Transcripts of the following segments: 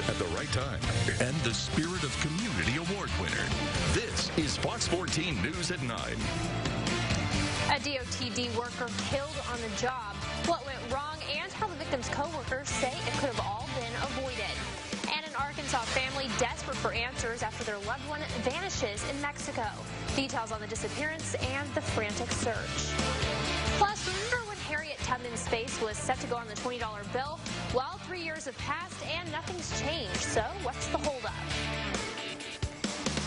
news at the right time and the Spirit of Community Award winner. This is Fox 14 News at 9. A DOTD worker killed on the job. What went wrong and how the victim's co-workers say it could have all been avoided. And an Arkansas family desperate for answers after their loved one vanishes in Mexico. Details on the disappearance and the frantic search. Plus, remember when Harriet Tubman's face was set to go on the $20 bill? Well, 3 years have passed and nothing's changed. So what's the holdup?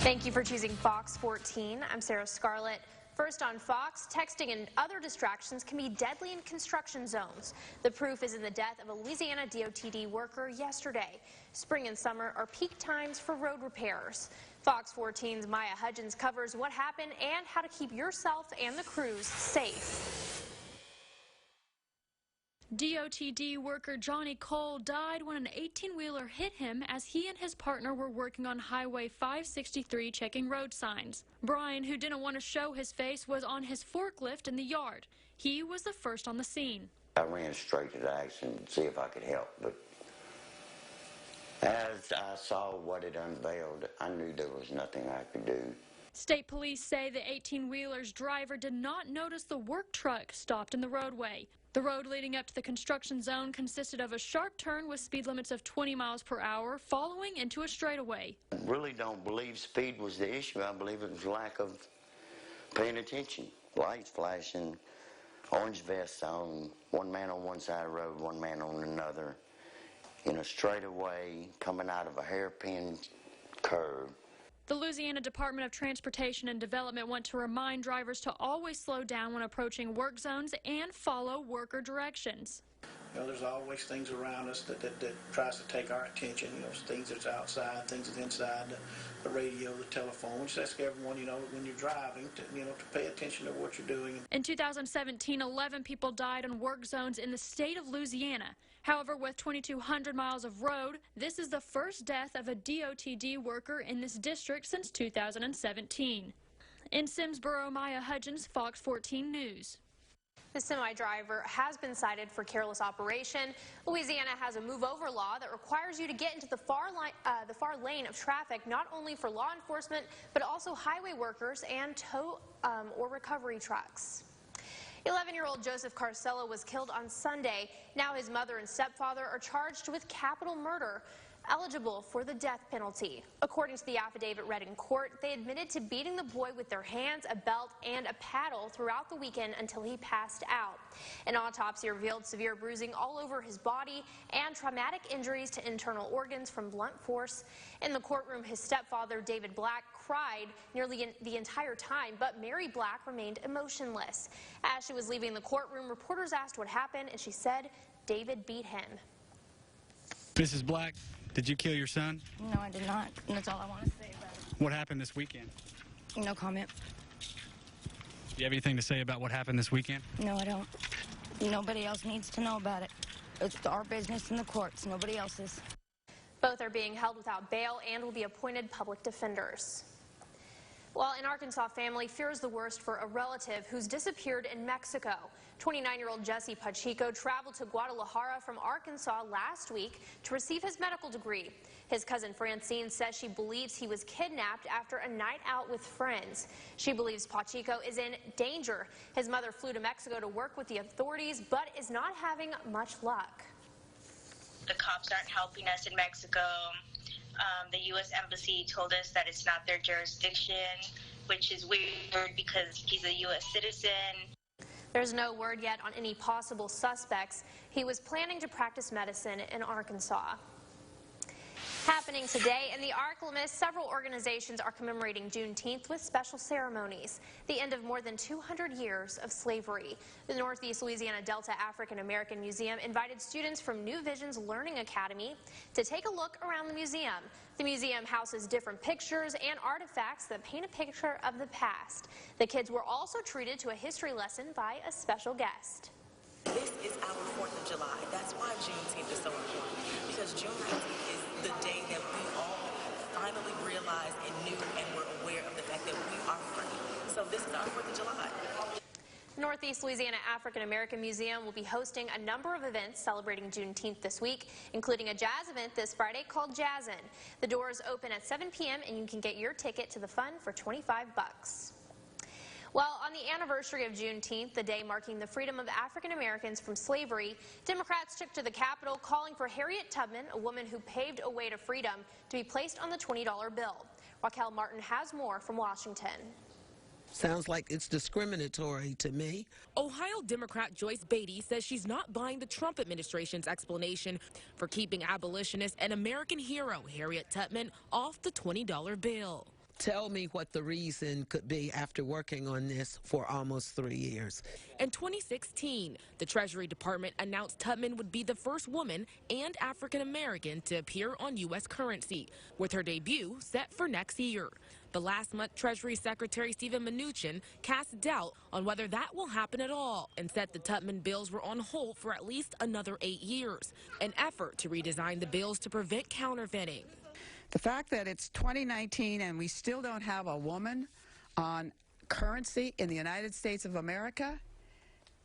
Thank you for choosing Fox 14. I'm Sarah Scarlett. First on Fox, texting and other distractions can be deadly in construction zones. The proof is in the death of a Louisiana DOTD worker yesterday. Spring and summer are peak times for road repairs. Fox 14's Maya Hudgens covers what happened and how to keep yourself and the crews safe. DOTD worker Johnny Cole died when an 18-wheeler hit him as he and his partner were working on Highway 563 checking road signs. Brian, who didn't want to show his face, was on his forklift in the yard. He was the first on the scene. I ran straight to the accident to see if I could help, but as I saw what it unveiled, I knew there was nothing I could do. State police say the 18-wheeler's driver did not notice the work truck stopped in the roadway. The road leading up to the construction zone consisted of a sharp turn with speed limits of 20 miles per hour, following into a straightaway. I really don't believe speed was the issue. I believe it was lack of paying attention. Lights flashing, orange vests on, one man on one side of the road, one man on another, in a straightaway coming out of a hairpin curve. The Louisiana Department of Transportation and Development want to remind drivers to always slow down when approaching work zones and follow worker directions. You know, there's always things around us that tries to take our attention, you know, things that's outside, things that's inside, the radio, the telephone. We just ask everyone, you know, when you're driving, to pay attention to what you're doing. In 2017, 11 people died on work zones in the state of Louisiana. However, with 2,200 miles of road, this is the first death of a DOTD worker in this district since 2017. In Simsboro, Maya Hudgens, Fox 14 News. The semi-driver has been cited for careless operation. Louisiana has a move-over law that requires you to get into the far lane of traffic, not only for law enforcement, but also highway workers and tow or recovery trucks. 11-year-old Joseph Carcella was killed on Sunday. Now his mother and stepfather are charged with capital murder, eligible for the death penalty. According to the affidavit read in court, they admitted to beating the boy with their hands, a belt, and a paddle throughout the weekend until he passed out. An autopsy revealed severe bruising all over his body and traumatic injuries to internal organs from blunt force. In the courtroom, his stepfather, David Black, cried nearly the entire time, but Mary Black remained emotionless. As she was leaving the courtroom, reporters asked what happened, and she said David beat him. Mrs. Black, did you kill your son? No, I did not. That's all I want to say about it. What happened this weekend? No comment. Do you have anything to say about what happened this weekend? No, I don't. Nobody else needs to know about it. It's our business in the courts, nobody else's. Both are being held without bail and will be appointed public defenders. Well, an Arkansas family fears the worst for a relative who's disappeared in Mexico. 29-year-old Jesse Pacheco traveled to Guadalajara from Arkansas last week to receive his medical degree. His cousin Francine says she believes he was kidnapped after a night out with friends. She believes Pacheco is in danger. His mother flew to Mexico to work with the authorities, but is not having much luck. The cops aren't helping us in Mexico. The U.S. Embassy told us that it's not their jurisdiction, which is weird because he's a U.S. citizen. There's no word yet on any possible suspects. He was planning to practice medicine in Arkansas. Happening today in the ArkLaMiss, several organizations are commemorating Juneteenth with special ceremonies, the end of more than 200 years of slavery. The Northeast Louisiana Delta African American Museum invited students from New Visions Learning Academy to take a look around the museum. The museum houses different pictures and artifacts that paint a picture of the past. The kids were also treated to a history lesson by a special guest. This is our 4th of July. That's why Juneteenth is so important, because Juneteenth is the day that we all finally realized and knew and were aware of the fact that we are free. So this is our 4th of July. The Northeast Louisiana African American Museum will be hosting a number of events celebrating Juneteenth this week, including a jazz event this Friday called Jazzin'. The doors open at 7 p.m. and you can get your ticket to the fun for $25. Well, on the anniversary of Juneteenth, the day marking the freedom of African Americans from slavery, Democrats took to the Capitol calling for Harriet Tubman, a woman who paved a way to freedom, to be placed on the $20 bill. Raquel Martin has more from Washington. Sounds like it's discriminatory to me. Ohio Democrat Joyce Beatty says she's not buying the Trump administration's explanation for keeping abolitionist and American hero Harriet Tubman off the $20 bill. Tell me what the reason could be after working on this for almost 3 years. In 2016, the Treasury Department announced Tubman would be the first woman and African American to appear on U.S. currency, with her debut set for next year. But last month, Treasury Secretary Steven Mnuchin cast doubt on whether that will happen at all and said the Tubman bills were on hold for at least another 8 years, an effort to redesign the bills to prevent counterfeiting. The fact that it's 2019 and we still don't have a woman on currency in the United States of America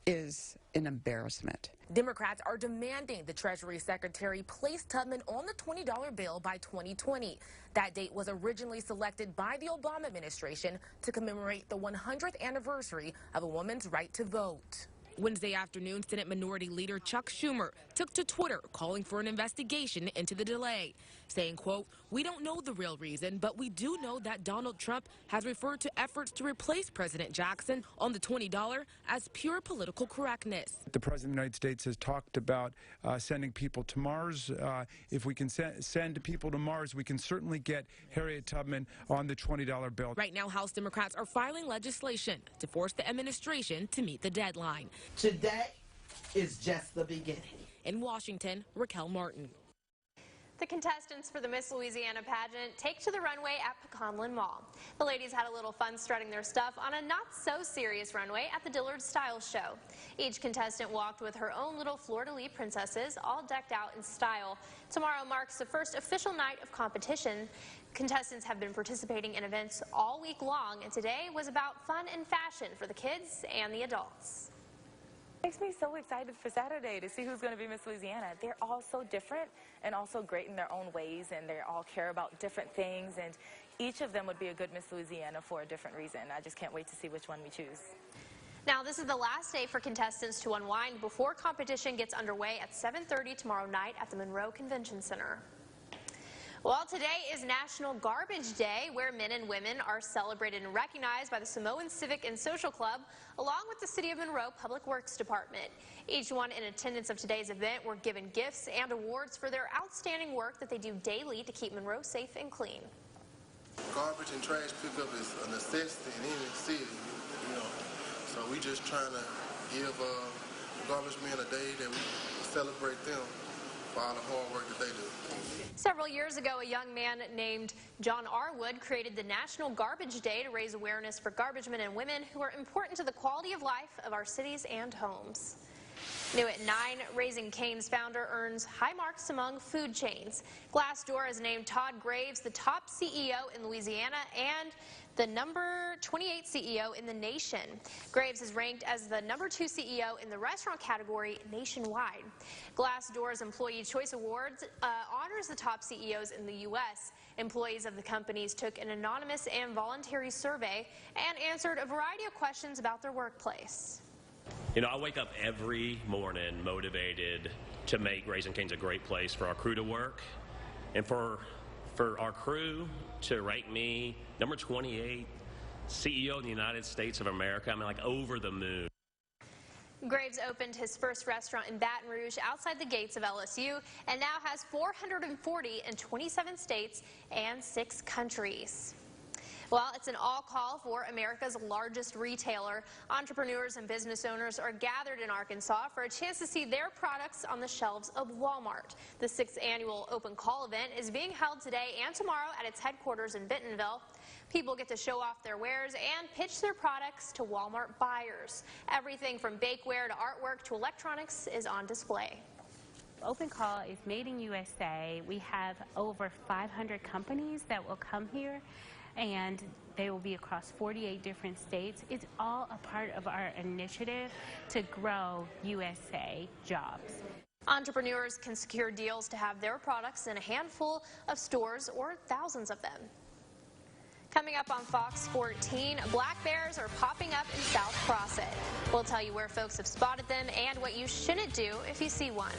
is an embarrassment. Democrats are demanding the Treasury Secretary place Tubman on the $20 bill by 2020. That date was originally selected by the Obama administration to commemorate the 100th anniversary of a woman's right to vote. Wednesday afternoon, Senate Minority Leader Chuck Schumer took to Twitter calling for an investigation into the delay, saying, quote, "We don't know the real reason, but we do know that Donald Trump has referred to efforts to replace President Jackson on the $20 as pure political correctness." The President of the United States has talked about sending people to Mars. If we can send people to Mars, we can certainly get Harriet Tubman on the $20 bill. Right now, House Democrats are filing legislation to force the administration to meet the deadline. Today is just the beginning. In Washington, Raquel Martin. The contestants for the Miss Louisiana pageant take to the runway at Pecanlin Mall. The ladies had a little fun strutting their stuff on a not-so-serious runway at the Dillard Styles Show. Each contestant walked with her own little fleur-de-lis princesses, all decked out in style. Tomorrow marks the first official night of competition. Contestants have been participating in events all week long, and today was about fun and fashion for the kids and the adults. Makes me so excited for Saturday to see who's going to be Miss Louisiana. They're all so different and also great in their own ways, and they all care about different things, and each of them would be a good Miss Louisiana for a different reason. I just can't wait to see which one we choose. Now, this is the last day for contestants to unwind before competition gets underway at 7:30 tomorrow night at the Monroe Convention Center. Well, today is National Garbage Day, where men and women are celebrated and recognized by the Samoan Civic and Social Club, along with the City of Monroe Public Works Department. Each one in attendance of today's event were given gifts and awards for their outstanding work that they do daily to keep Monroe safe and clean. Garbage and trash pickup is a necessity in any city, you know. So we just trying to give garbage men a day that we celebrate them for all the hard work that they do. Several years ago, a young man named John Arwood created the National Garbage Day to raise awareness for garbage men and women who are important to the quality of life of our cities and homes. New at 9, Raising Cane's founder earns high marks among food chains. Glassdoor has named Todd Graves the top CEO in Louisiana and the number 28 CEO in the nation. Graves is ranked as the number 2 CEO in the restaurant category nationwide. Glassdoor's Employee Choice Awards honors the top CEOs in the U.S. Employees of the companies took an anonymous and voluntary survey and answered a variety of questions about their workplace. You know, I wake up every morning motivated to make Raising Cane's a great place for our crew to work, and for our crew to rank me number 28 CEO in the United States of America. I mean, like, over the moon. Graves opened his first restaurant in Baton Rouge outside the gates of LSU and now has 440 in 27 states and 6 countries. Well, it's an all call for America's largest retailer. Entrepreneurs and business owners are gathered in Arkansas for a chance to see their products on the shelves of Walmart. The 6th annual open call event is being held today and tomorrow at its headquarters in Bentonville. People get to show off their wares and pitch their products to Walmart buyers. Everything from bakeware to artwork to electronics is on display. Open Call is made in USA. We have over 500 companies that will come here. and they will be across 48 different states. It's all a part of our initiative to grow USA jobs. Entrepreneurs can secure deals to have their products in a handful of stores or thousands of them. Coming up on Fox 14, black bears are popping up in South Crossett. We'll tell you where folks have spotted them and what you shouldn't do if you see one.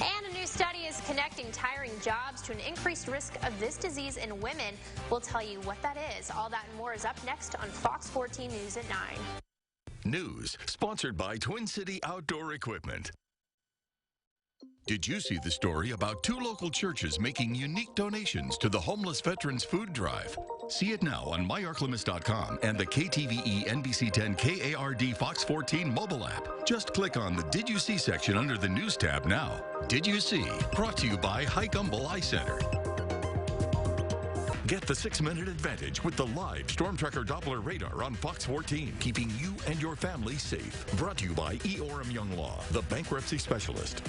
And a new study is connecting tiring jobs to an increased risk of this disease in women. We'll tell you what that is. All that and more is up next on Fox 14 News at 9. News sponsored by Twin City Outdoor Equipment. Did you see the story about 2 local churches making unique donations to the Homeless Veterans Food Drive? See it now on myarclemus.com and the KTVE NBC10 KARD Fox 14 mobile app. Just click on the Did You See section under the News tab now. Did You See? Brought to you by Hikumble Eye Center. Get the 6-minute advantage with the live Storm Tracker Doppler radar on Fox 14, keeping you and your family safe. Brought to you by E. Orem Young Law, the bankruptcy specialist.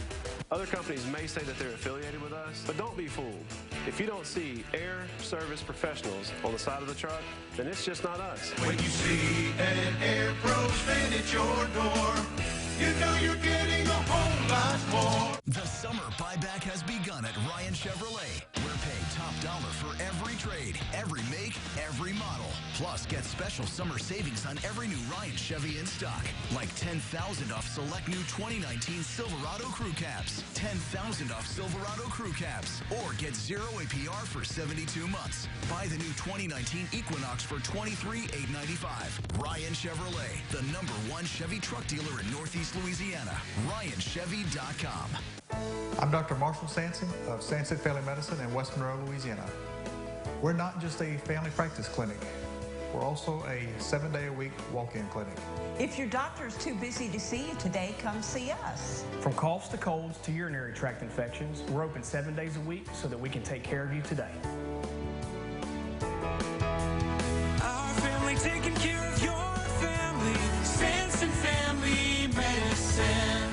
Other companies may say that they're affiliated with us, but don't be fooled. If you don't see Air Service Professionals on the side of the truck, then it's just not us. When you see an Air Pro stand at your door, you know you're getting a whole lot more. The summer buyback has begun at Ryan Chevrolet. We're paid top dollar for every trade, every make, every model. Plus, get special summer savings on every new Ryan Chevy in stock, like $10,000 off select new 2019 Silverado Crew Cabs, $10,000 off Silverado Crew Cabs, or get 0 APR for 72 months. Buy the new 2019 Equinox for $23,895. Ryan Chevrolet, the #1 Chevy truck dealer in Northeast Louisiana. RyanChevy.com. I'm Dr. Marshall Sanson of Sanson Family Medicine in West Monroe, Louisiana. We're not just a family practice clinic. We're also a 7-day-a-week walk-in clinic. If your doctor's too busy to see you today, come see us. From coughs to colds to urinary tract infections, we're open 7 days a week so that we can take care of you today. Our family taking care of your family. Sanson Family Medicine.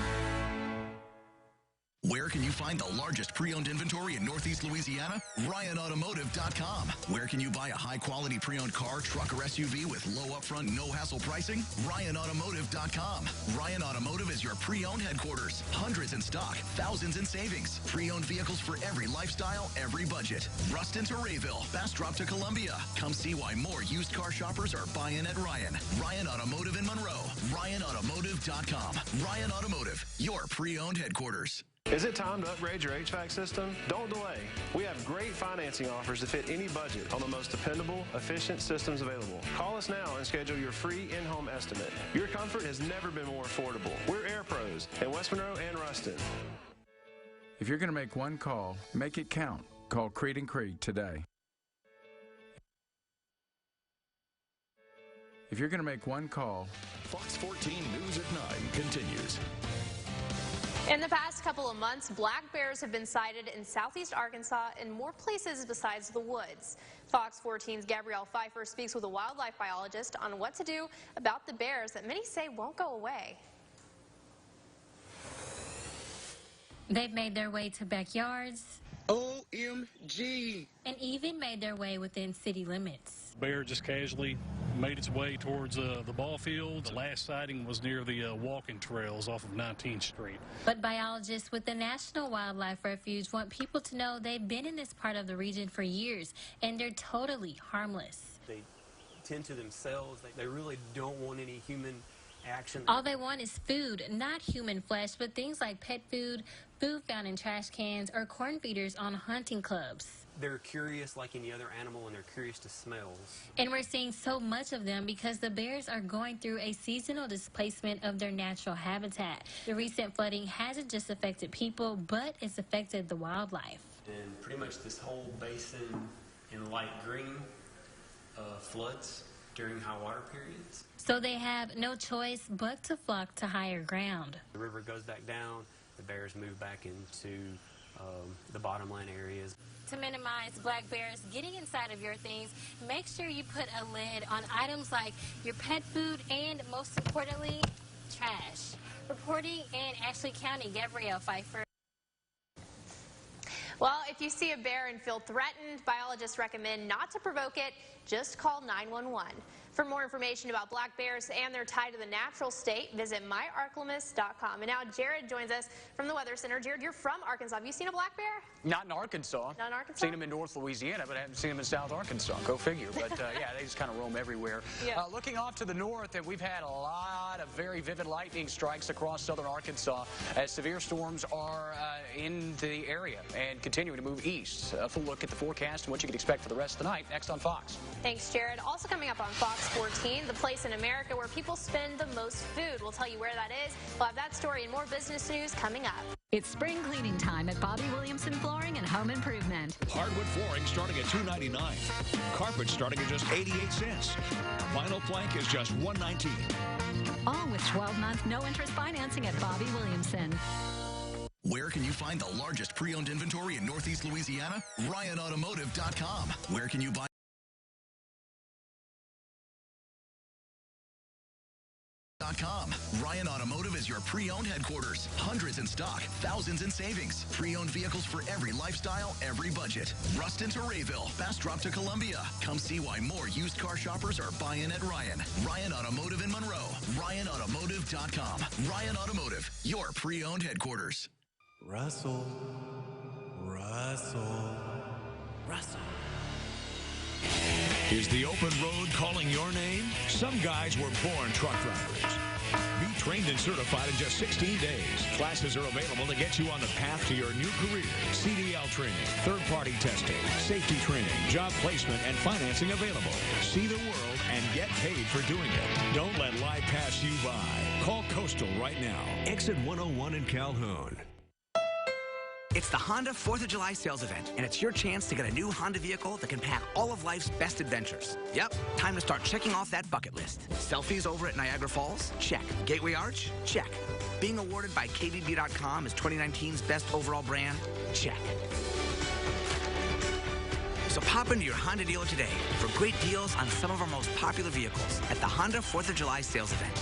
Where can you find the largest pre-owned inventory in Northeast Louisiana? RyanAutomotive.com. Where can you buy a high-quality pre-owned car, truck, or SUV with low upfront, no-hassle pricing? RyanAutomotive.com. Ryan Automotive is your pre-owned headquarters. Hundreds in stock, thousands in savings. Pre-owned vehicles for every lifestyle, every budget. Ruston to Rayville, Bastrop to Columbia. Come see why more used car shoppers are buying at Ryan. Ryan Automotive in Monroe. RyanAutomotive.com. Ryan Automotive, your pre-owned headquarters. Is it time to upgrade your HVAC system? Don't delay. We have great financing offers to fit any budget on the most dependable, efficient systems available. Call us now and schedule your free in-home estimate. Your comfort has never been more affordable. We're Air Pros in West Monroe and Ruston. If you're going to make one call, make it count. Call Creed & Creed today. If you're going to make one call, Fox 14 News at 9 continues. In the past couple of months, black bears have been sighted in southeast Arkansas and more places besides the woods. Fox 14's Gabrielle Pfeiffer speaks with a wildlife biologist on what to do about the bears that many say won't go away. They've made their way to backyards. OMG! And even made their way within city limits. Bear just casually made its way towards the ball field. The last sighting was near the walking trails off of 19th Street. But biologists with the National Wildlife Refuge want people to know they've been in this part of the region for years, and they're totally harmless. They tend to themselves. They really don't want any human action. All they want is food, not human flesh, but things like pet food, food found in trash cans, or corn feeders on hunting clubs. They're curious like any other animal, and they're curious to smells. And we're seeing so much of them because the bears are going through a seasonal displacement of their natural habitat. The recent flooding hasn't just affected people, but it's affected the wildlife. And pretty much this whole basin in light green floods during high water periods. So they have no choice but to flock to higher ground. The river goes back down, the bears move back into the bottomland areas. To minimize black bears getting inside of your things, make sure you put a lid on items like your pet food and, most importantly, trash. Reporting in Ashley County, Gabrielle Pfeiffer. Well, if you see a bear and feel threatened, biologists recommend not to provoke it. Just call 911. For more information about black bears and their tie to the natural state, visit myarklamis.com. And now Jared joins us from the Weather Center. Jared, you're from Arkansas. Have you seen a black bear? Not in Arkansas. Not in Arkansas? Seen them in North Louisiana, but I haven't seen them in South Arkansas. Go figure. But yeah, they just kind of roam everywhere. Yeah. Looking off to the north, and we've had a lot of very vivid lightning strikes across southern Arkansas as severe storms are in the area and continuing to move east. A full look at the forecast and what you can expect for the rest of the night next on Fox. Thanks, Jared. Also coming up on Fox 14, the place in America where people spend the most food. We'll tell you where that is. We'll have that story and more business news coming up. It's spring cleaning time at Bobby Williamson Flooring and Home Improvement. Hardwood flooring starting at $2.99. Carpet starting at just 88 cents. Vinyl plank is just $1.19. All with 12-month no-interest financing at Bobby Williamson. Where can you find the largest pre-owned inventory in Northeast Louisiana? RyanAutomotive.com. Where can you buy Ryan Automotive is your pre-owned headquarters. Hundreds in stock, thousands in savings. Pre-owned vehicles for every lifestyle, every budget. Ruston to Rayville, fast drop to Columbia. Come see why more used car shoppers are buying at Ryan. Ryan Automotive in Monroe. RyanAutomotive.com. Ryan Automotive, your pre-owned headquarters. Russell. Is the open road calling your name? Some guys were born truck drivers. Be trained and certified in just 16 days. Classes are available to get you on the path to your new career. CDL training, third-party testing, safety training, job placement, and financing available. See the world and get paid for doing it. Don't let life pass you by. Call Coastal right now. Exit 101 in Calhoun. It's the Honda 4th of July sales event, and it's your chance to get a new Honda vehicle that can pack all of life's best adventures. Yep, time to start checking off that bucket list. Selfies over at Niagara Falls? Check. Gateway Arch? Check. Being awarded by KBB.com as 2019's best overall brand? Check. So pop into your Honda dealer today for great deals on some of our most popular vehicles at the Honda 4th of July sales event.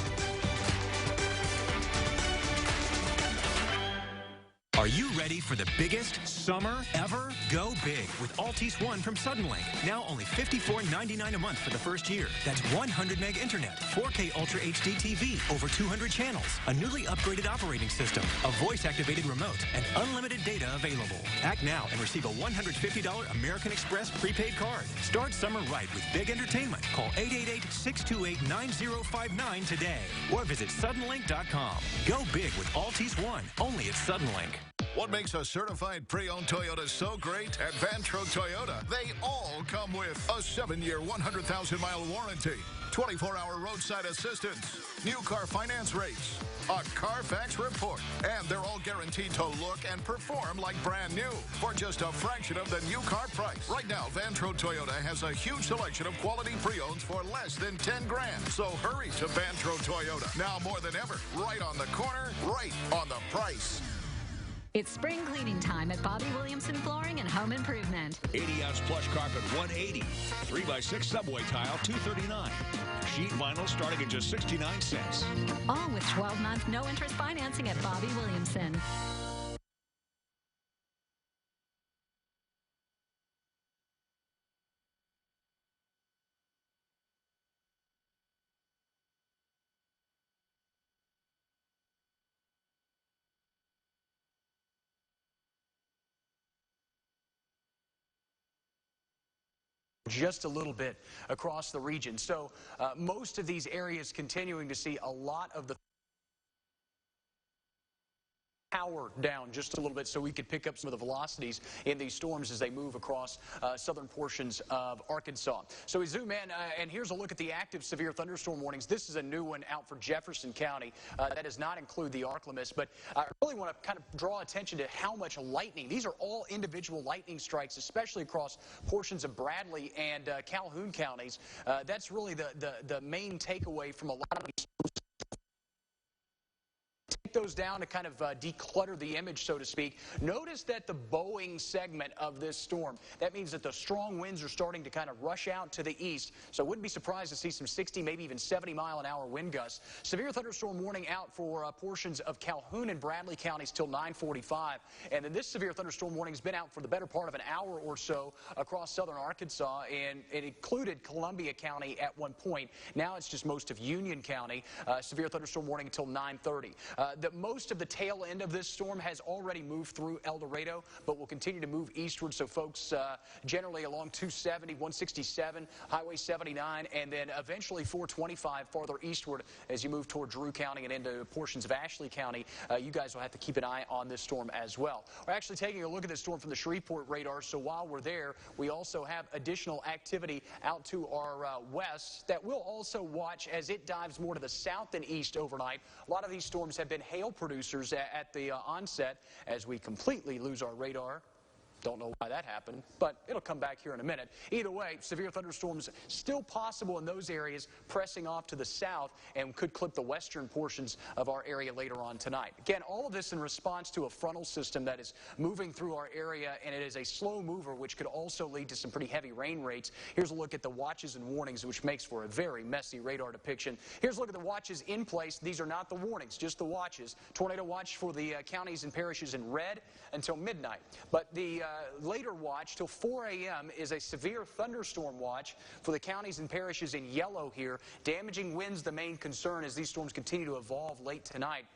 Are you ready for the biggest summer ever? Go big with Altice One from Suddenlink. Now only $54.99 a month for the first year. That's 100 meg internet, 4K Ultra HD TV, over 200 channels, a newly upgraded operating system, a voice-activated remote, and unlimited data available. Act now and receive a $150 American Express prepaid card. Start summer right with big entertainment. Call 888-628-9059 today or visit Suddenlink.com. Go big with Altice One, only at Suddenlink. What makes a certified pre-owned Toyota so great? At Vantro Toyota, they all come with a 7-year, 100,000-mile warranty, 24-hour roadside assistance, new car finance rates, a Carfax report, and they're all guaranteed to look and perform like brand new for just a fraction of the new car price. Right now, Vantro Toyota has a huge selection of quality pre-owns for less than 10 grand. So hurry to Vantro Toyota. Now more than ever, right on the corner, right on the price. It's spring cleaning time at Bobby Williamson Flooring and Home Improvement. 80-ounce plush carpet, $180. 3x6 subway tile, $239. Sheet vinyl starting at just 69 cents. All with 12-month no-interest financing at Bobby Williamson. Just a little bit across the region. So most of these areas continuing to see a lot of the power down just a little bit so we could pick up some of the velocities in these storms as they move across southern portions of Arkansas. So we zoom in, and here's a look at the active severe thunderstorm warnings. This is a new one out for Jefferson County. That does not include the Arklamis, but I really want to kind of draw attention to how much lightning. These are all individual lightning strikes, especially across portions of Bradley and Calhoun counties. That's really the main takeaway from a lot of these. Take those down to kind of declutter the image, so to speak. Notice that the bowing segment of this storm, that means that the strong winds are starting to kind of rush out to the east. So I wouldn't be surprised to see some 60, maybe even 70-mile-an-hour wind gusts. Severe thunderstorm warning out for portions of Calhoun and Bradley counties till 9:45. And then this severe thunderstorm warning has been out for the better part of an hour or so across southern Arkansas, and it included Columbia County at one point. Now it's just most of Union County. Severe thunderstorm warning until 9:30. Most of the tail end of this storm has already moved through El Dorado, but will continue to move eastward. So folks generally along 270, 167, Highway 79, and then eventually 425 farther eastward as you move toward Drew County and into portions of Ashley County. You guys will have to keep an eye on this storm as well. We're actually taking a look at this storm from the Shreveport radar, so while we're there, we also have additional activity out to our west that we'll also watch as it dives more to the south and east overnight. A lot of these storms have been hail producers at the onset. As we completely lose our radar, don't know why that happened, but it'll come back here in a minute. Either way, severe thunderstorms still possible in those areas, pressing off to the south, and could clip the western portions of our area later on tonight. Again, all of this in response to a frontal system that is moving through our area, and it is a slow mover, which could also lead to some pretty heavy rain rates. Here's a look at the watches and warnings, which makes for a very messy radar depiction. Here's a look at the watches in place. These are not the warnings, just the watches. Tornado watch for the counties and parishes in red until midnight. But the later watch till 4 a.m. is a severe thunderstorm watch for the counties and parishes in yellow here. Damaging winds the main concern as these storms continue to evolve late tonight.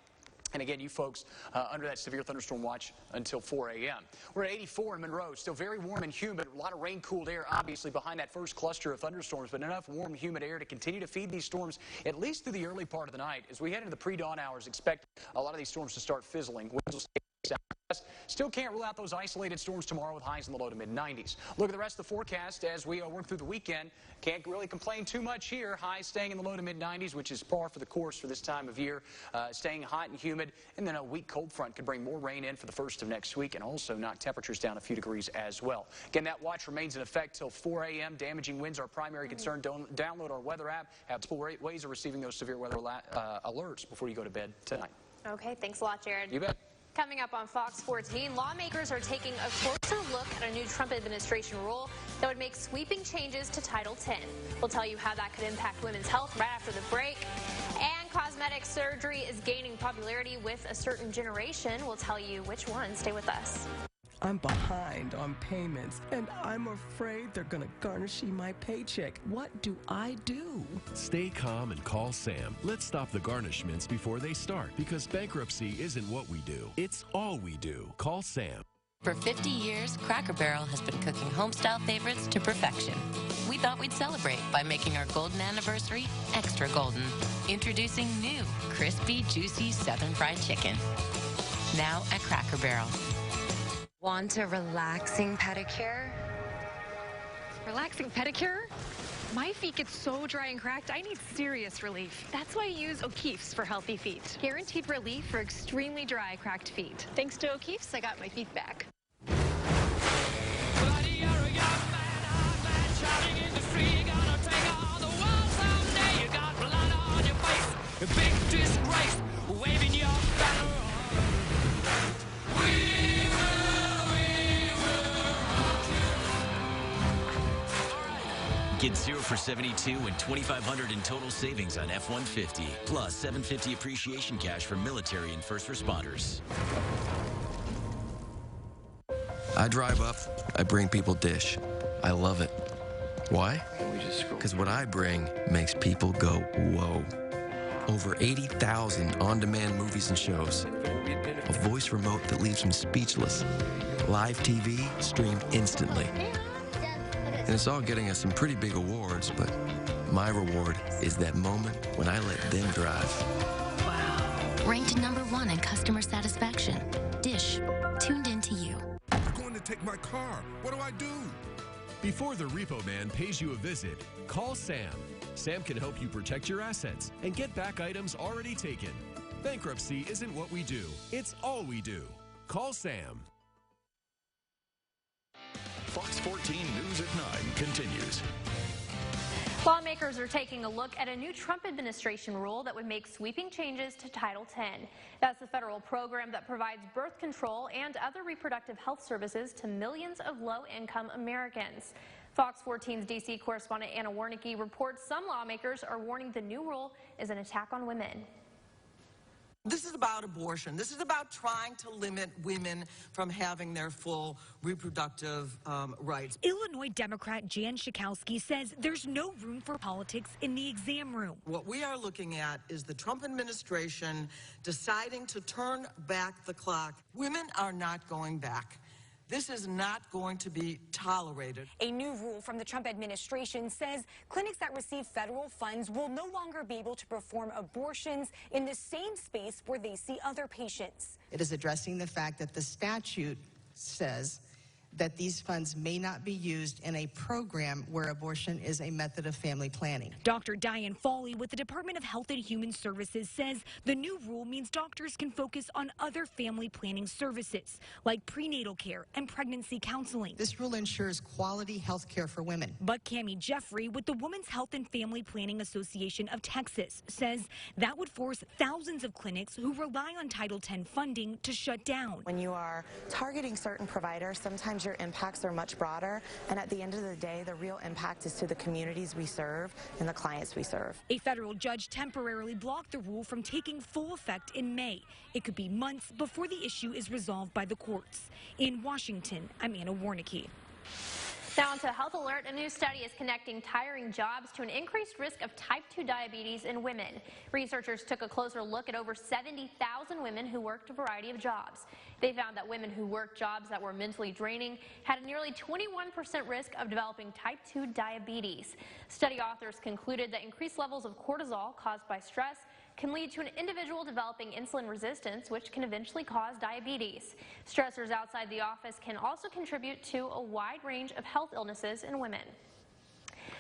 And again, you folks under that severe thunderstorm watch until 4 a.m. We're at 84 in Monroe. Still very warm and humid. A lot of rain-cooled air, obviously, behind that first cluster of thunderstorms, but enough warm, humid air to continue to feed these storms at least through the early part of the night. As we head into the pre-dawn hours, expect a lot of these storms to start fizzling. Winds will stay southwest. Still can't rule out those isolated storms tomorrow with highs in the low to mid-90s. Look at the rest of the forecast as we work through the weekend. Can't really complain too much here. Highs staying in the low to mid-90s, which is par for the course for this time of year. Staying hot and humid, and then a weak cold front could bring more rain in for the first of next week and also knock temperatures down a few degrees as well. Again, that watch remains in effect till 4 a.m. Damaging winds are our primary concern. Don't download our weather app. Have multiple ways of receiving those severe weather alerts before you go to bed tonight. Okay, thanks a lot, Jared. You bet. Coming up on Fox 14, lawmakers are taking a closer look at a new Trump administration rule that would make sweeping changes to Title X. We'll tell you how that could impact women's health right after the break. And cosmetic surgery is gaining popularity with a certain generation. We'll tell you which one. Stay with us. I'm behind on payments, and I'm afraid they're going to garnish my paycheck. What do I do? Stay calm and call Sam. Let's stop the garnishments before they start, because bankruptcy isn't what we do. It's all we do. Call Sam. For 50 years, Cracker Barrel has been cooking home-style favorites to perfection. We thought we'd celebrate by making our golden anniversary extra golden. Introducing new, crispy, juicy Southern Fried Chicken. Now at Cracker Barrel. Want a relaxing pedicure? Relaxing pedicure? My feet get so dry and cracked, I need serious relief. That's why I use O'Keeffe's for healthy feet. Guaranteed relief for extremely dry, cracked feet. Thanks to O'Keeffe's, I got my feet back. Big disgrace, waving your banner. Get 0 for 72 and $2,500 in total savings on F-150, plus $750 appreciation cash for military and first responders. I drive up, I bring people Dish. I love it. Why? Because what I bring makes people go, whoa. Over 80,000 on-demand movies and shows. A voice remote that leaves them speechless. Live TV streamed instantly. And it's all getting us some pretty big awards, but my reward is that moment when I let them drive. Wow. Ranked #1 in customer satisfaction. Dish, tuned into you. I'm going to take my car. What do I do? Before the repo man pays you a visit, call Sam. Sam can help you protect your assets and get back items already taken. Bankruptcy isn't what we do. It's all we do. Call Sam. Fox 14 News at 9 continues. Lawmakers are taking a look at a new Trump administration rule that would make sweeping changes to Title X. That's the federal program that provides birth control and other reproductive health services to millions of low-income Americans. Fox 14's D.C. correspondent Anna Warnicki reports some lawmakers are warning the new rule is an attack on women. This is about abortion. This is about trying to limit women from having their full reproductive rights. Illinois Democrat Jan Schakowsky says there's no room for politics in the exam room. What we are looking at is the Trump administration deciding to turn back the clock. Women are not going back. This is not going to be tolerated. A new rule from the Trump administration says clinics that receive federal funds will no longer be able to perform abortions in the same space where they see other patients. It is addressing the fact that the statute says that these funds may not be used in a program where abortion is a method of family planning. Dr. Diane Foley with the Department of Health and Human Services says the new rule means doctors can focus on other family planning services like prenatal care and pregnancy counseling. This rule ensures quality health care for women. But Cammie Jeffrey with the Women's Health and Family Planning Association of Texas says that would force thousands of clinics who rely on Title X funding to shut down. When you are targeting certain providers, sometimes your impacts are much broader, and at the end of the day, the real impact is to the communities we serve and the clients we serve. A federal judge temporarily blocked the rule from taking full effect in May. It could be months before the issue is resolved by the courts. In Washington, I'm Anna Warnicki. Now on to Health Alert. A new study is connecting tiring jobs to an increased risk of type 2 diabetes in women. Researchers took a closer look at over 70,000 women who worked a variety of jobs. They found that women who worked jobs that were mentally draining had a nearly 21% risk of developing type 2 diabetes. Study authors concluded that increased levels of cortisol caused by stress can lead to an individual developing insulin resistance, which can eventually cause diabetes. Stressors outside the office can also contribute to a wide range of health illnesses in women.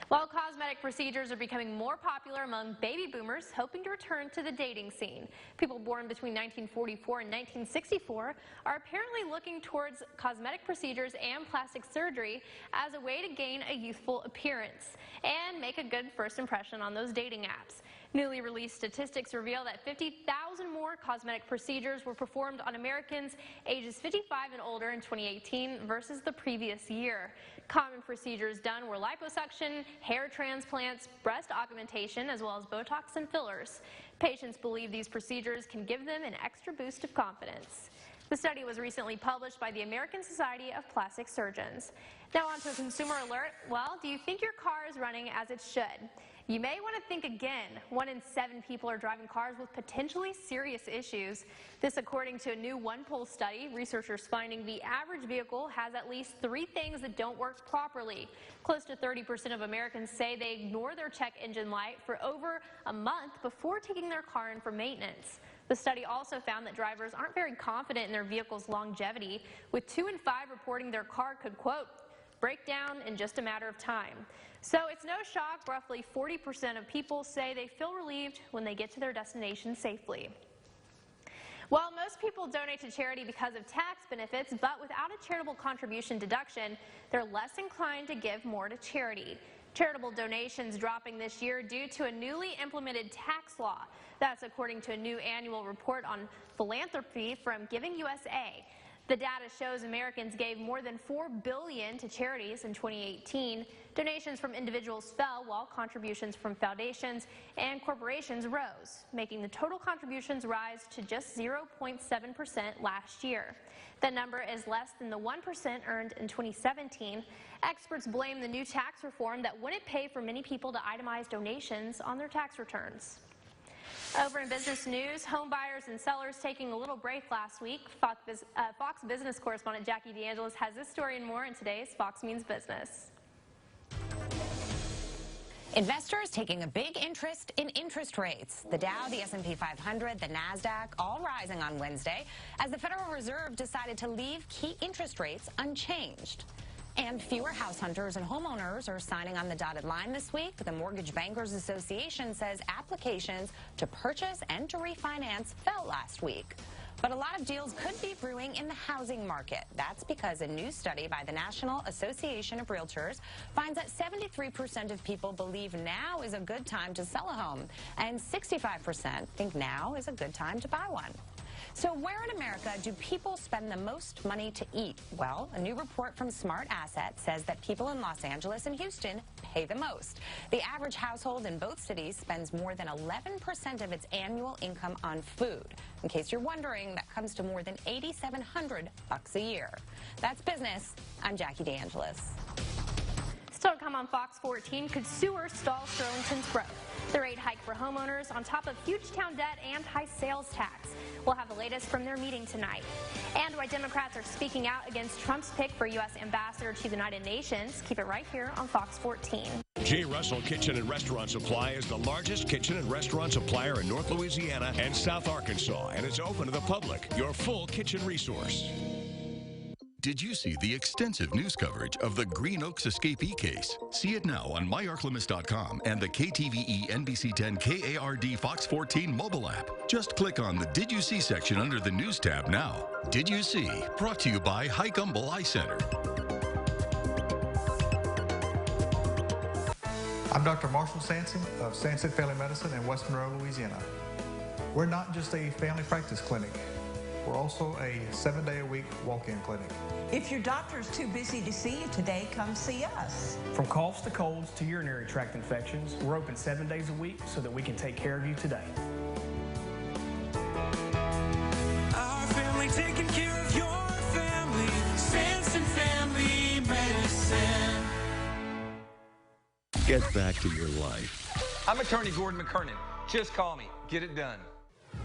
While cosmetic procedures are becoming more popular among baby boomers hoping to return to the dating scene, people born between 1944 and 1964 are apparently looking towards cosmetic procedures and plastic surgery as a way to gain a youthful appearance and make a good first impression on those dating apps. Newly released statistics reveal that 50,000 more cosmetic procedures were performed on Americans ages 55 and older in 2018 versus the previous year. Common procedures done were liposuction, hair transplants, breast augmentation, as well as Botox and fillers. Patients believe these procedures can give them an extra boost of confidence. The study was recently published by the American Society of Plastic Surgeons. Now on to a consumer alert. Well, do you think your car is running as it should? You may want to think again. 1 in 7 people are driving cars with potentially serious issues. This according to a new OnePoll study. Researchers finding the average vehicle has at least 3 things that don't work properly. Close to 30% of Americans say they ignore their check engine light for over a month before taking their car in for maintenance. The study also found that drivers aren't very confident in their vehicle's longevity, with 2 in 5 reporting their car could, quote, break down in just a matter of time. So it's no shock roughly 40% of people say they feel relieved when they get to their destination safely. While most people donate to charity because of tax benefits, but without a charitable contribution deduction, they're less inclined to give more to charity. Charitable donations dropping this year due to a newly implemented tax law. That's according to a new annual report on philanthropy from Giving USA. The data shows Americans gave more than $4 billion to charities in 2018. Donations from individuals fell while contributions from foundations and corporations rose, making the total contributions rise to just 0.7% last year. That number is less than the 1% earned in 2017. Experts blame the new tax reform that wouldn't pay for many people to itemize donations on their tax returns. Over in business news, home buyers and sellers taking a little break last week. Fox Business correspondent Jackie DeAngelis has this story and more in today's Fox Means Business. Investors taking a big interest in interest rates. The Dow, the S&P 500, the NASDAQ, all rising on Wednesday as the Federal Reserve decided to leave key interest rates unchanged. And fewer house hunters and homeowners are signing on the dotted line this week. The Mortgage Bankers Association says applications to purchase and to refinance fell last week. But a lot of deals could be brewing in the housing market. That's because a new study by the National Association of Realtors finds that 73% of people believe now is a good time to sell a home, and 65% think now is a good time to buy one. So where in America do people spend the most money to eat? Well, a new report from Smart Asset says that people in Los Angeles and Houston pay the most. The average household in both cities spends more than 11% of its annual income on food. In case you're wondering, that comes to more than $8,700 a year. That's business. I'm Jackie DeAngelis. Still to come on Fox 14, could sewer stall Sterlington's growth? The rate hike for homeowners on top of huge town debt and high sales tax. We'll have the latest from their meeting tonight. And why Democrats are speaking out against Trump's pick for U.S. Ambassador to the United Nations. Keep it right here on Fox 14. J. Russell Kitchen and Restaurant Supply is the largest kitchen and restaurant supplier in North Louisiana and South Arkansas, and it's open to the public. Your full kitchen resource. Did you see the extensive news coverage of the Green Oaks escapee case? See it now on myarklamis.com and the KTVE NBC 10 KARD Fox 14 mobile app. Just click on the Did You See section under the News tab now. Did You See? Brought to you by Highgumble Eye Center. I'm Dr. Marshall Sanson of Sanson Family Medicine in West Monroe, Louisiana. We're not just a family practice clinic. We're also a 7-day-a-week walk-in clinic. If your doctor is too busy to see you today, come see us. From coughs to colds to urinary tract infections, we're open 7 days a week so that we can take care of you today. Our family taking care of your family. Sanson Family Medicine. Get back to your life. I'm attorney Gordon McKernan. Just call me. Get it done.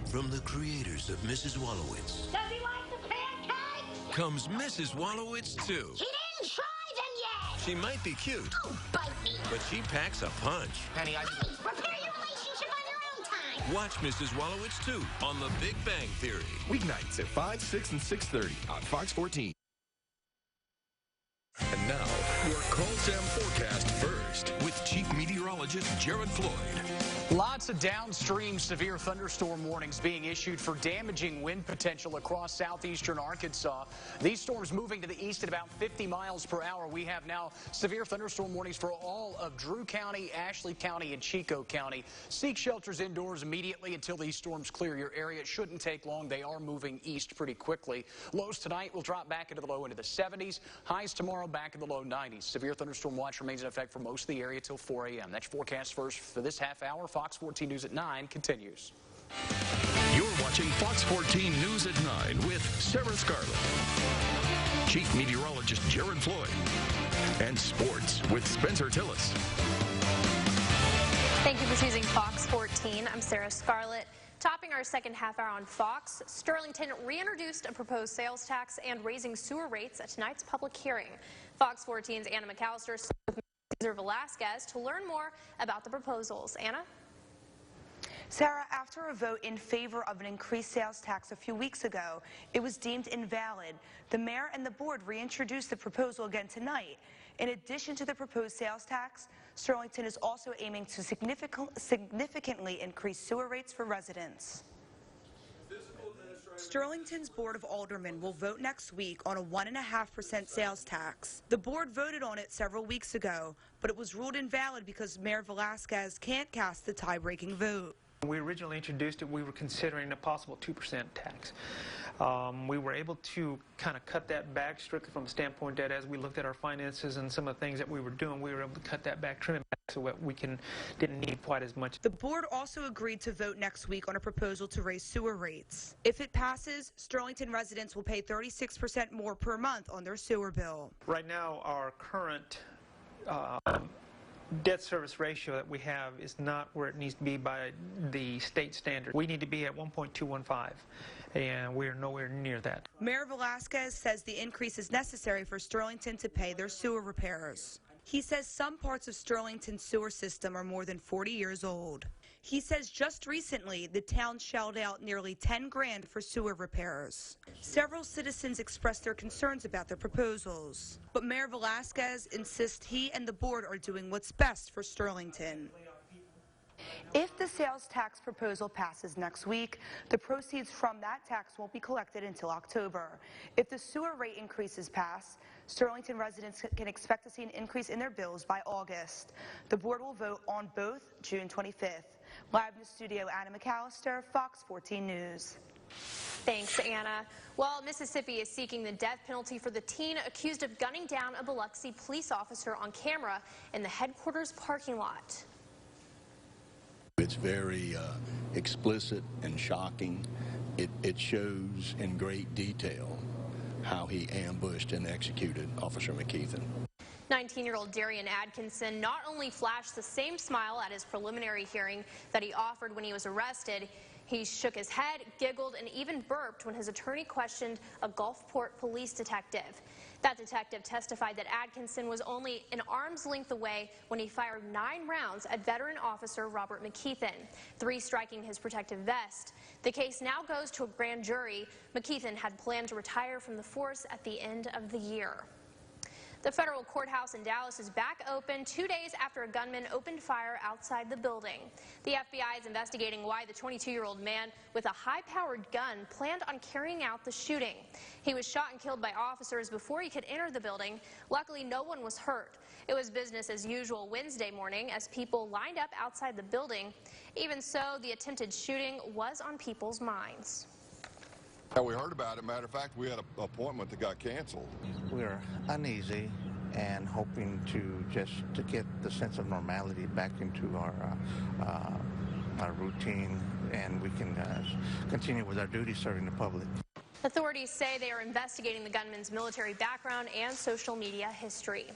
From the creators of Mrs. Wallowitz Does he like the pancakes? comes Mrs. Wallowitz, too. He didn't try them yet. She might be cute, Oh, bite me. but she packs a punch. Penny, repair your relationship on your own time. Watch Mrs. Wallowitz, too, on The Big Bang Theory. Weeknights at 5, 6, and 6:30 on Fox 14. And now, your Call Sam forecast first with Chief Meteorologist Jared Floyd. Lots of downstream severe thunderstorm warnings being issued for damaging wind potential across southeastern Arkansas. These storms moving to the east at about 50 miles per hour. We have now severe thunderstorm warnings for all of Drew County, Ashley County, and Chico County. Seek shelters indoors immediately until these storms clear your area. It shouldn't take long. They are moving east pretty quickly. Lows tonight will drop back into the low into the 70s. Highs tomorrow back in the low 90s. Severe thunderstorm watch remains in effect for most of the area till 4 a.m. That's forecast first for this half hour. Fox 14 News at 9 continues. You're watching Fox 14 News at 9 with Sarah Scarlett, Chief Meteorologist Jared Floyd, and Sports with Spencer Tillis. Thank you for choosing Fox 14. I'm Sarah Scarlett. Topping our second half hour on Fox, Sterlington reintroduced a proposed sales tax and raising sewer rates at tonight's public hearing. Fox 14's Anna McAllister spoke with Cesar Velasquez to learn more about the proposals. Anna? Sarah, after a vote in favor of an increased sales tax a few weeks ago, it was deemed invalid. The mayor and the board reintroduced the proposal again tonight. In addition to the proposed sales tax, Sterlington is also aiming to significantly increase sewer rates for residents. Sterlington's Board of Aldermen will vote next week on a 1.5% sales tax. The board voted on it several weeks ago, but it was ruled invalid because Mayor Velasquez can't cast the tie-breaking vote. When we originally introduced it, we were considering a possible 2% tax. We were able to kind of cut that back strictly from the standpoint that as we looked at our finances and some of the things that we were doing, we were able to cut that back, trim it back so that we didn't need quite as much. The board also agreed to vote next week on a proposal to raise sewer rates. If it passes, Sterlington residents will pay 36% more per month on their sewer bill. Right now, our current debt service ratio that we have is not where it needs to be by the state standard. We need to be at 1.215, and we are nowhere near that. Mayor Velasquez says the increase is necessary for Sterlington to pay their sewer repairs. He says some parts of Sterlington's sewer system are more than 40 years old. He says just recently the town shelled out nearly 10 grand for sewer repairs. Several citizens expressed their concerns about the proposals, but Mayor Velasquez insists he and the board are doing what's best for Sterlington. If the sales tax proposal passes next week, the proceeds from that tax won't be collected until October. If the sewer rate increases pass, Sterlington residents can expect to see an increase in their bills by August. The board will vote on both June 25th. Live in the studio, Anna McAllister, Fox 14 News. Thanks, Anna. Well, Mississippi is seeking the death penalty for the teen accused of gunning down a Biloxi police officer on camera in the headquarters parking lot. It's very explicit and shocking. It shows in great detail how he ambushed and executed Officer McKeithen. 19-year-old Darian Atkinson not only flashed the same smile at his preliminary hearing that he offered when he was arrested, he shook his head, giggled, and even burped when his attorney questioned a Gulfport police detective. That detective testified that Atkinson was only an arm's length away when he fired 9 rounds at veteran officer Robert McKeithen, 3 striking his protective vest. The case now goes to a grand jury. McKeithen had planned to retire from the force at the end of the year. The federal courthouse in Dallas is back open 2 days after a gunman opened fire outside the building. The FBI is investigating why the 22-year-old man with a high-powered gun planned on carrying out the shooting. He was shot and killed by officers before he could enter the building. Luckily, no one was hurt. It was business as usual Wednesday morning as people lined up outside the building. Even so, the attempted shooting was on people's minds. We heard about it. Matter of fact, we had an appointment that got canceled. We're uneasy and hoping to get the sense of normality back into our routine, and we can continue with our duty serving the public. Authorities say they are investigating the gunman's military background and social media history.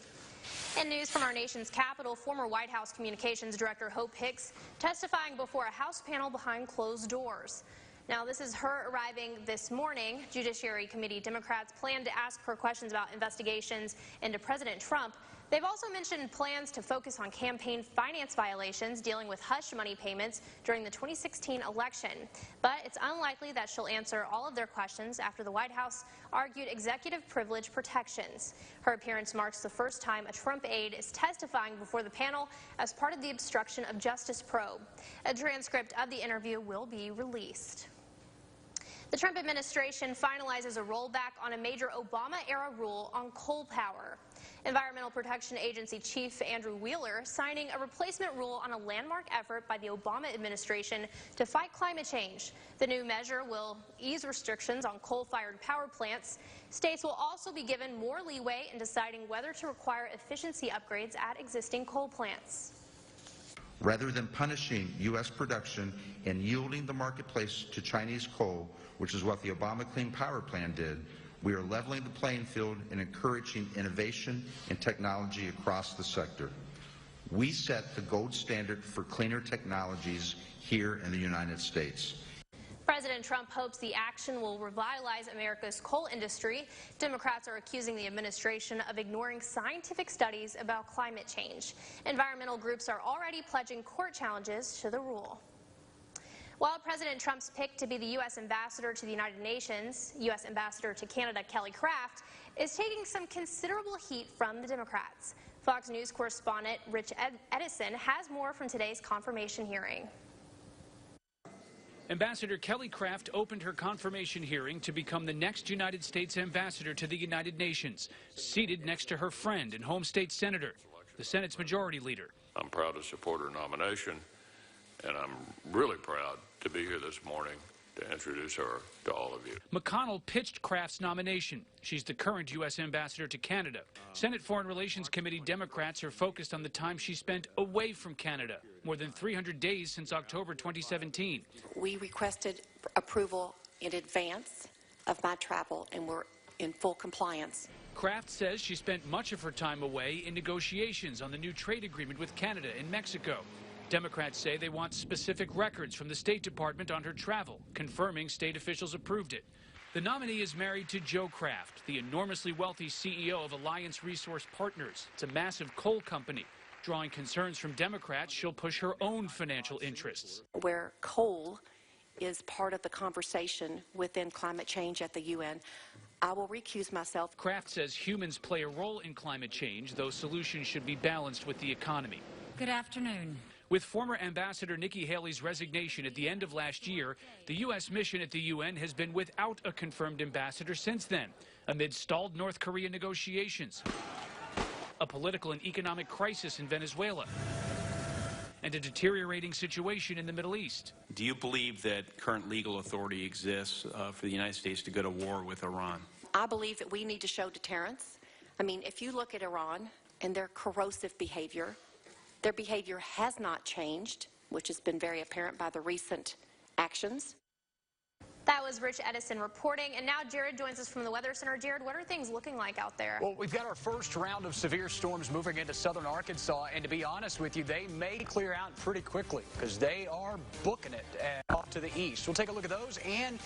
In news from our nation's capital, former White House Communications Director Hope Hicks testifying before a House panel behind closed doors. Now, this is her arriving this morning. Judiciary Committee Democrats plan to ask her questions about investigations into President Trump. They've also mentioned plans to focus on campaign finance violations dealing with hush money payments during the 2016 election. But it's unlikely that she'll answer all of their questions after the White House argued executive privilege protections. Her appearance marks the first time a Trump aide is testifying before the panel as part of the obstruction of justice probe. A transcript of the interview will be released. The Trump administration finalizes a rollback on a major Obama-era rule on coal power. Environmental Protection Agency Chief Andrew Wheeler signing a replacement rule on a landmark effort by the Obama administration to fight climate change. The new measure will ease restrictions on coal-fired power plants. States will also be given more leeway in deciding whether to require efficiency upgrades at existing coal plants. Rather than punishing U.S. production and yielding the marketplace to Chinese coal, which is what the Obama Clean Power Plan did, we are leveling the playing field and encouraging innovation and technology across the sector. We set the gold standard for cleaner technologies here in the United States. President Trump hopes the action will revitalize America's coal industry. Democrats are accusing the administration of ignoring scientific studies about climate change. Environmental groups are already pledging court challenges to the rule. While President Trump's pick to be the U.S. ambassador to the United Nations, U.S. ambassador to Canada Kelly Craft, is taking some considerable heat from the Democrats. Fox News correspondent Rich Edison has more from today's confirmation hearing. Ambassador Kelly Craft opened her confirmation hearing to become the next United States ambassador to the United Nations, seated next to her friend and home state senator, the Senate's majority leader. I'm proud to support her nomination, and I'm really proud to be here this morning to introduce her to all of you. McConnell pitched Craft's nomination. She's the current U.S. ambassador to Canada. Senate Foreign Relations Committee Democrats are focused on the time she spent away from Canada, more than 300 days since October 2017. We requested approval in advance of my travel, and we're in full compliance. Craft says she spent much of her time away in negotiations on the new trade agreement with Canada and Mexico. Democrats say they want specific records from the State Department on her travel, confirming state officials approved it. The nominee is married to Joe Craft, the enormously wealthy CEO of Alliance Resource Partners. It's a massive coal company. Drawing concerns from Democrats, she'll push her own financial interests. Where coal is part of the conversation within climate change at the UN, I will recuse myself. Craft says humans play a role in climate change, though solutions should be balanced with the economy. Good afternoon. With former Ambassador Nikki Haley's resignation at the end of last year, the U.S. mission at the UN has been without a confirmed ambassador since then, amid stalled North Korea negotiations, a political and economic crisis in Venezuela, and a deteriorating situation in the Middle East. Do you believe that current legal authority exists for the United States to go to war with Iran? I believe that we need to show deterrence. I mean, if you look at Iran and their corrosive behavior, their behavior has not changed, which has been very apparent by the recent actions. That was Rich Edison reporting. And now Jared joins us from the Weather Center. Jared, what are things looking like out there? Well, we've got our first round of severe storms moving into southern Arkansas. And to be honest with you, they may clear out pretty quickly because they are booking it off to the east. We'll take a look at those and